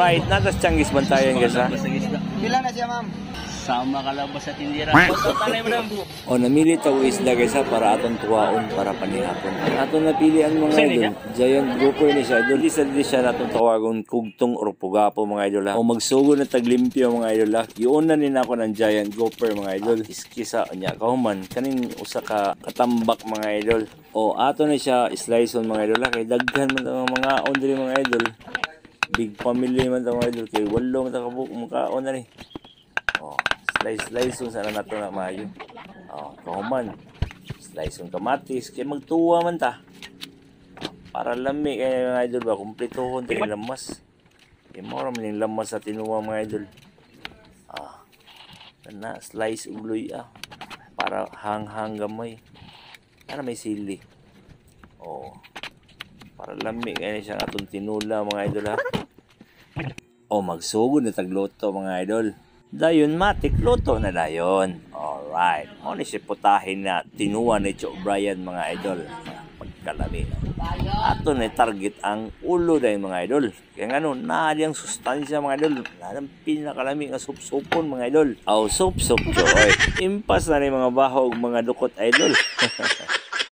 Alright, natas Tianggis Bantayan guys ha. Pila na siya, ma'am? Sama kalabas sa tindira. O namili tayo isda guys ha para atong tuwaon para panihapon. Atong napili ang mga idol. Giant grouper ni siya. Idol isa din siya natong tawagon kugtong or pugapo mga idol ha. O magsugo na taglimpyo mga idol ha. Iuna din ako ng giant grouper mga idol. Iskisa niya kahuman. Kaning usa ka katambak mga idol. O ato na siya slice on mga idol ha. Kay daghan man ang mga on diri mga idol. Big family man mga idol. Kay walo man ta kabuk mukhaon na ni. O slice on sana nato na maayo. O kahuman. Slice on kamatis kay magtuwa man ta. Para lami kay mga idol ba kumpletohon din lamas. Kay mao man ning lamas sa tinuwa mga idol. Na slice uloy para hang-hang gamay. Ana may sili. Para lami kay siya atong tinula mga idol ha. Magsugod na tagluto mga idol. Dayon matik luto na dayon. Alright. Mo ni si putahin na tinuwa ni Cho Brian mga idol. Pagkalami. Ato na target ang ulo dahil mga idol. Kaya nga na diyang sustansya mga idol. Nadang pinakalami nga sup-supon mga idol. Sup-sup Choy. Impas na ni mga bahog mga dukot idol.